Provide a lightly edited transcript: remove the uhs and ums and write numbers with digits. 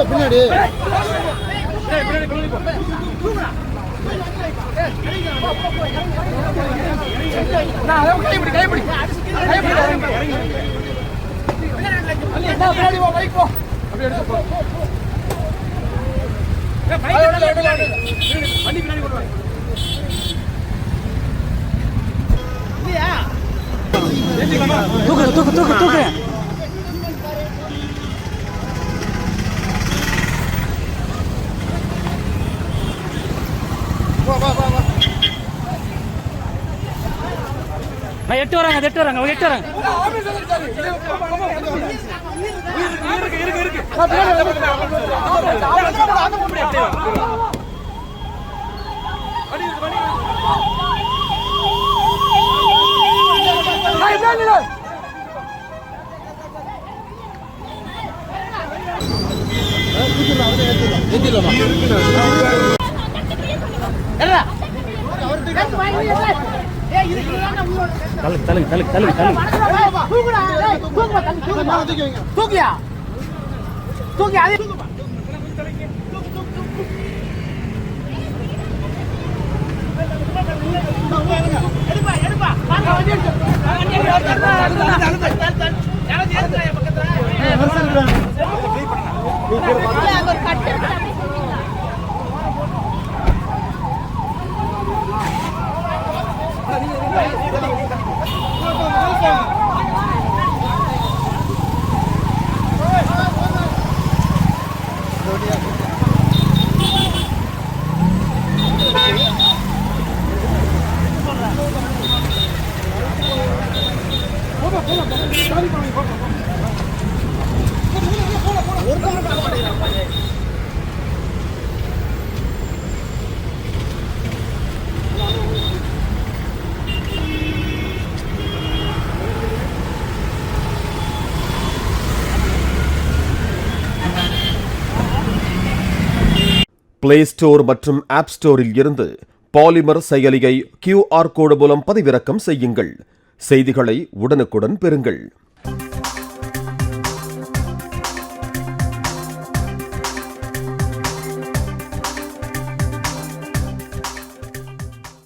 பின்னாடி தூக்கு தூக்கு தூக்கு தூக்கு எட்டு வராங்க எட்டு வராங்க எட்டு வராங்க தூக்கியா தூக்கி அது பிளே ஸ்டோர் மற்றும் ஆப் ஸ்டோரில் இருந்து பாலிமர் செயலியை QR கோடு மூலம் பதிவிறக்கம் செய்யுங்கள். செய்திகளை உடனுக்குடன் பெறுங்கள்.